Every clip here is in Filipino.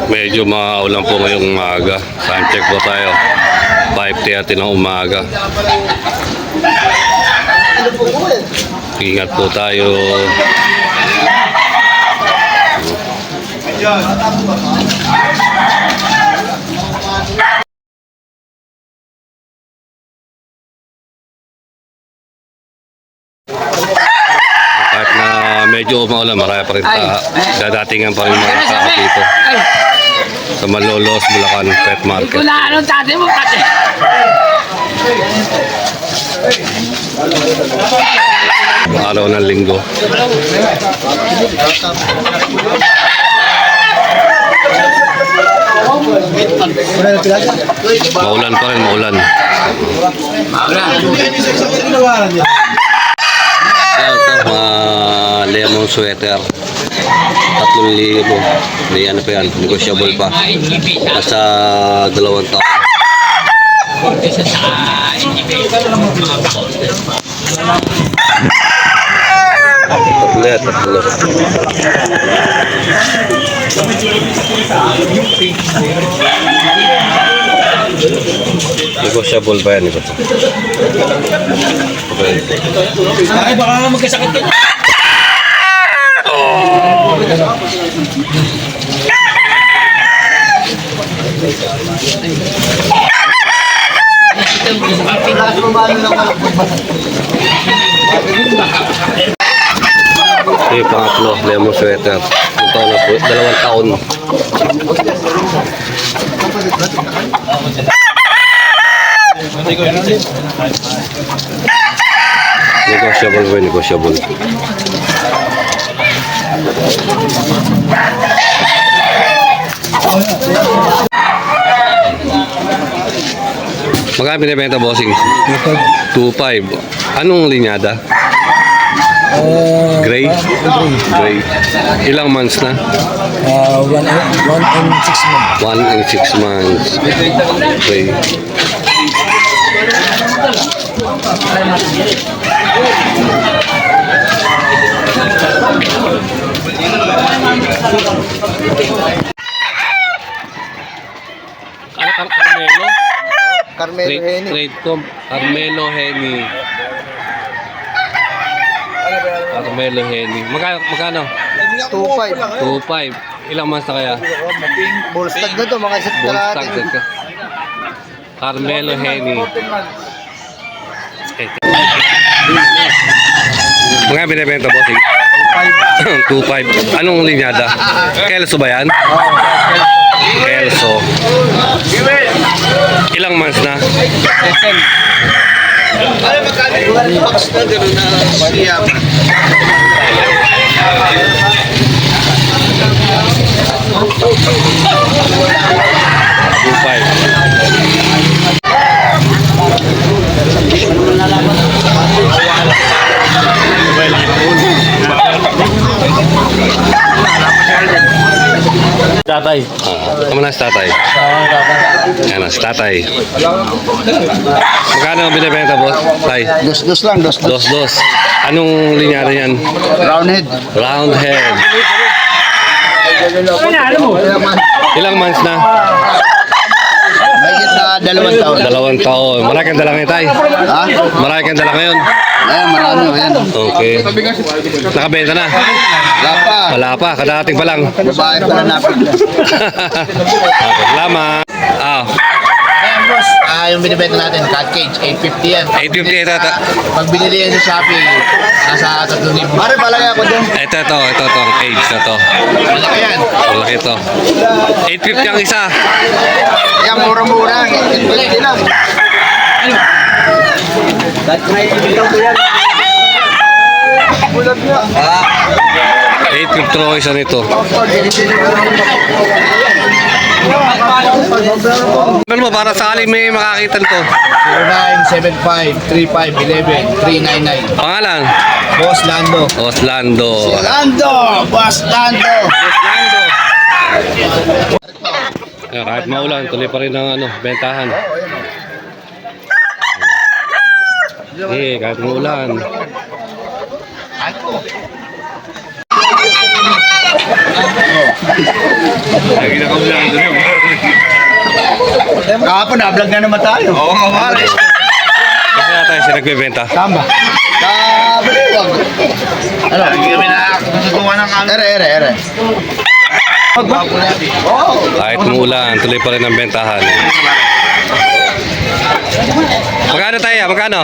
Medyo maulan po ngayong umaga. Time check po tayo. 5:30 ng umaga. Ingat po tayo. Kahit na medyo maulan, marami pa rin dadatingan pa rin mga tao dito sa Malolos, Bulacan Pet Market. Ito na anong tatay mo pati. Araw ng linggo. Maulan pa rin, maulan. Yan ito, mga lemon sweater. 3,000. May ano pa yan, negotiable pa. Nasa 2 taon. Tatlo. Negotiable pa yan ito. Ay, baka magkasakit ka. Ito yung pangatlo, lemon sweater. Yung taon na po, 2 taon. Negotiable ba? Negotiable. Magkano binibenta, bossing? 2.5. Anong linyada? Gray? Gray. Ilang months na? 1 and 6 months. 1 and 6 months. Gray. Carmelo? Carmelo Henny. Trade com. Carmelo Henny. Carmelo Henny. Magkano? 2.5. 2.5. Ilang months na kaya? Bullstag na to, mga isa't Bullstag kalahati. ka. Carmelo Henny. Mga binibenta, bossing? 2.5. Anong linyada? Kelso ba yan? Kelso. Ilang months na? Box na gano'n na siyam. 2.5. Tatay. Kamu na si tatay? Yan na, si tatay. Magkano ang binibenta, boss? Tay? Dos lang, dos. Dos. Anong linyada yan? Roundhead. Roundhead. Ilang months na? Mahigit na 2 taon. 2 taon. Marami kang dala ngayon, tay? Ha? Marami kang dala ngayon? Ayan, marami. Ayan. Okay. Nakabenta na? Wala pa. Wala pa, kadating pa lang. Babae pa na napit. Salamat. Ayan, boss. Yung binibenta natin, cat cage, 850 yan. 850 ito. Pag binili yan sa Shopee, nasa 3,000. Pare, palagay ako dyan. Ito, ang cage na to. Malaki yan. Malaki ito. 850 ang isa. Yan, murang-mura. 850 lang. Bulag niya. 850 ang isa nito. Ano mo, para sakaling may makakita nito? 0975-3511-399. Pangalan? Boss Lando. Oslando. Boss Lando. Kahit maulan, tuloy pa rin ang bentahan. Kahit maulan. Lagi na kami lang doon. Kahapon, na-vlog na naman tayo. Oo nga, mahal. Kasi na tayo siya nagbebenta. Tama. Sa Baliwag. Ano? Lagi kami nakakasutuan ng kami. Ere. Kahit umulan, tuloy pa rin ang bentahan. Magkano tayo? Magkano?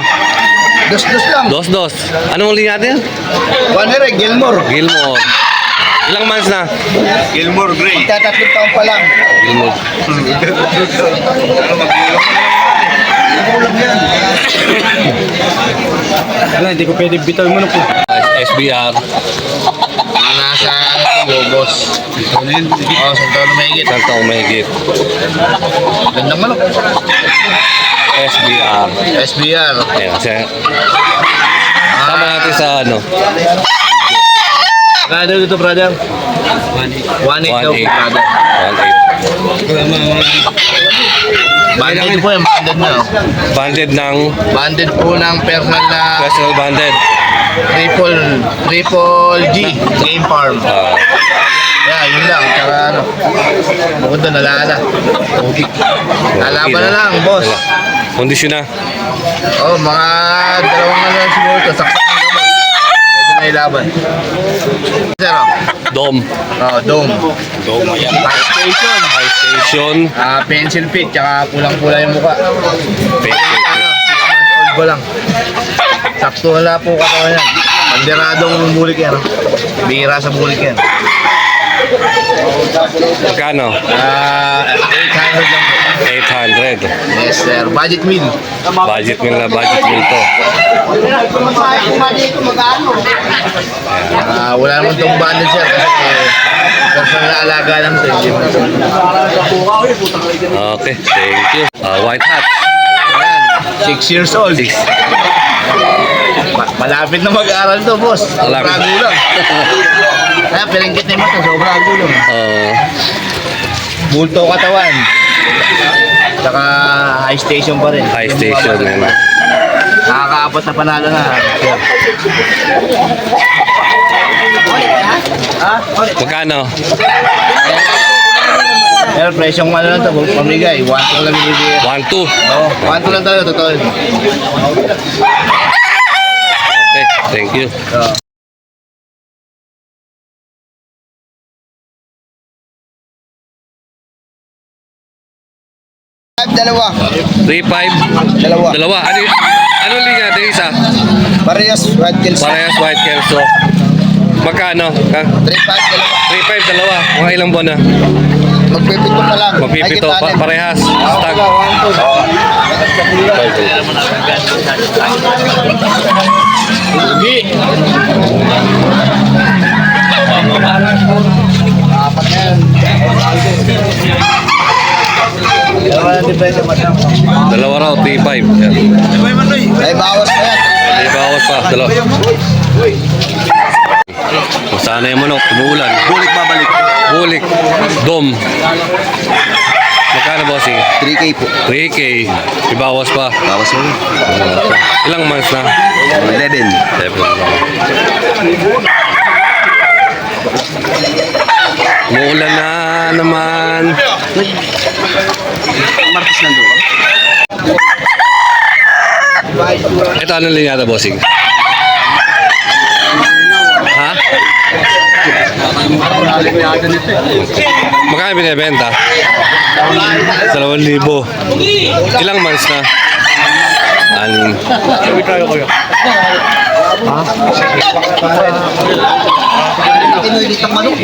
Dos-dos lang. Dos. Anong uli natin? Wanere, Gilmore. Gilmore. Ilang months na? Gilmore Gray. Magtatatlong taon pa lang. Gilmore. Wala, hindi ko pwede bitaw mo na po. SBR. Mga nasa Bobos. Oo, sa taon na mahigit. Isang taong mahigit. Gandang manok. SBR. SBR. Ayan, kasi sama natin sa ano, Kano dito, brother? 1.8 daw, 1.8. brother. 1.8. Banded po yan, banded na. Oh. Banded ng Banded po ng personal na personal banded. triple G game farm. Yeah, yun lang. Tsaka ano, bukod doon, nalala. Tubig. Lalaban na lang, boss. Kondisyon na. Oh, mga dalawang ano lang siguro ito. Saksak ng gamot. Pwede na ilaban. Sir, oh. Dom. Oh, dome. Ayan. Fire station. High station. Pencil fit, tsaka pulang-pula yung mukha. Pencil. Ano, 6 months old ko lang. Sakto wala po katawan yan. Panderadong bulik yan. Oh. Bihira sa bulik yan. Magkano? 800 lang po. 800. Yes, sir. Budget meal. Budget meal na budget meal to. Wala naman itong bundle, sir. Kasi personal na alaga lang ito. Okay, thank you. White hat. Ayan, 6 years old. Malapit na mag-aaral to, boss. Malapit. Sobrang gulang. Kaya pilingkit na yung mata, sobrang gulang. Bulto katawan. Saka high station pa rin. High station. Yan. Nakakaapat na panalo na. Magkano? Pero presyong ano lang ito, pamigay. 1-2 lang binibigay. 1-2. Oo, 1-2 lang talaga, totoo. Okay, thank you. Dalawa. 3-5. Dalawa. Dalawa. Anong liga natin isa? Parehas, Red Kills. Parehas white kelso. Magkano? 3-5, dalawa. 3-5, dalawa. Mga ilang buwan na? Magpipito pa lang. Magpipito. Parehas. Stag. Apat na yan. Dalawa na depression mo. Dalawa raw, 3-5. Yan. Ay, bawas na yan. May bawas pa. Dalawa. Sana yung manok. Umuulan. Bulik babalik. Bulik. Dom. Magkano bossing? 3K po. 3K. Ibawas pa. Bawas mo. Ilang months na? 11. 7. Umuulan na naman. Martis lang doon. Ito anong linyata bossing? Ha? Magkano binibenta? 2,000. Ilang months na? 6. Tinulitang manok.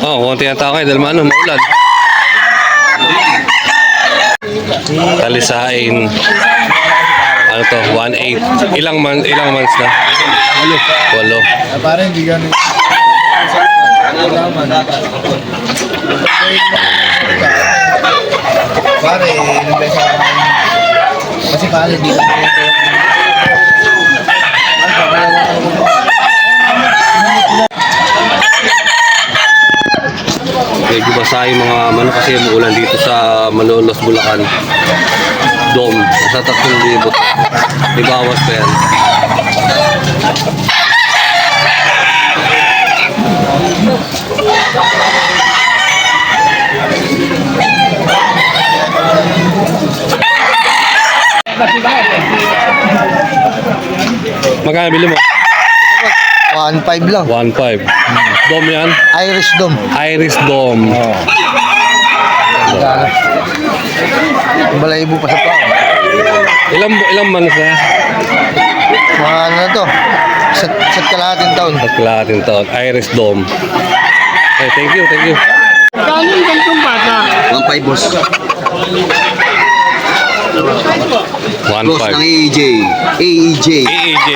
Oh, konti ang tao ngayon dahil maulan. Talisain. Ano to? 1.8. Ilang months na? 8. Parang hindi ganun. Pare, ilang beses ako. Kasi pare, hindi ko Medyo basa yung mga manok kasi umuulan dito sa Malolos, Bulacan. Dom. Nasa 3,000. Ibawas pa yan. Magkano bili mo? 1.5 lang. 1.5. Dom yan? Irish Dome. Iris Dom. Balayibo pa sa pao. Ilang months na? Mga ano na to? Sa kalahating taon. At kalahating taon. Iris Dom. Okay, thank you, thank you. 1.5 boss. Boss 1.5. ng AEJ. AEJ. AAJ.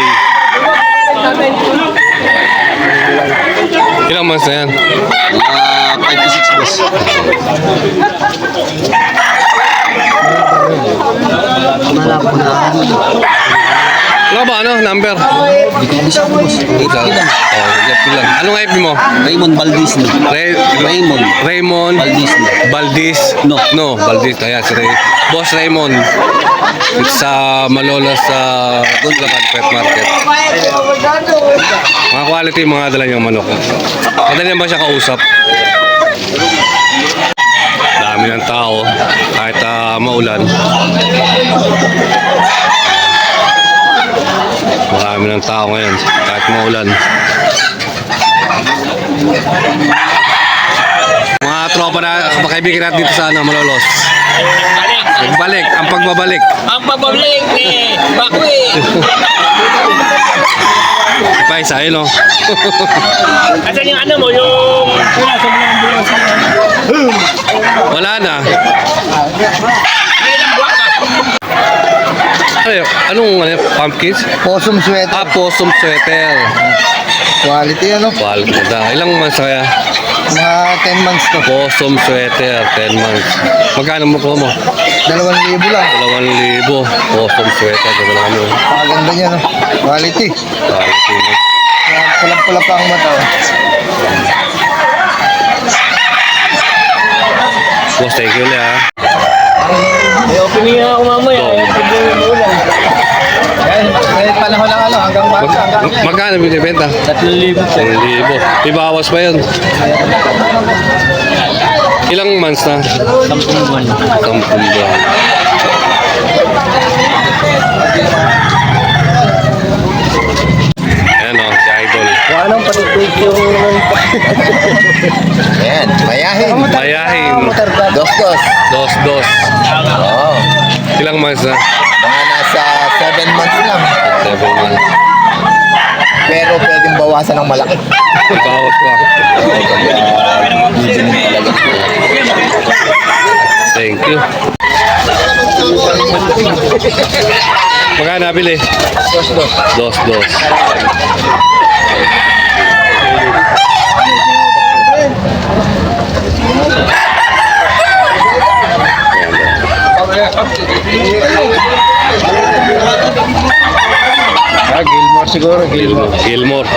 Ilang months na yan? Mga 5 to 6 boss. Ano ba? Ano? Number? Bisa boss. 8 lang. Oh, lang. Anong IP mo? Raymond Valdez no. Raymond Raymond Valdez no. Valdez. No. No, Valdez. Ayan, si Boss Raymond. Sa Malolos sa Gundlacan Pet Market. Mga quality yung mga dala niyang manok. Madali ba siya kausap? Dami ng tao. Kahit maulan. Marami ng tao ngayon. Kahit maulan. Mga tropa na kaibigan natin dito sa Malolos. Pagbalik, ang pagbabalik. Ang pabalik eh, bakwi. Pa isa, ayun o. Asan yung ano mo, yung... Wala na. Ilang buwan ka? Ano yun? Anong pumpkins? Possum sweater. Possum sweater. Quality ano? Quality na. Ilang months kaya? Mga 10 months to. Possum sweater, 10 months. Magkano mo po mo? 2,000 lang. 2,000. Possum sweater. Ganda naman yun. Maganda niya no. Quality. Quality mo. Pulang-pula pa ang mata. Oh. Boss, thank you ulit ha. May opening ako mamaya, Oo. yung problema mo ulan. May panahon lang ano, hanggang Marso, hanggang Magkano binibenta? 3,000 po. 1,000. Ibawas pa yun. Ilang months na? 10 buwan. 10 buwan. Ayan o, si Idol. Anong patutulog yung... Ayan, mayahin. Mayahin. Dos-dos. Dos-dos. Oo. Ilang months na? Mga nasa 7 months lang. 7 months. Pero pwedeng bawasan ng malaki. Ibawat pa. Thank you. Magkano nabili? Dos-dos. Dos-dos. Gilmore siguro. Gilmore.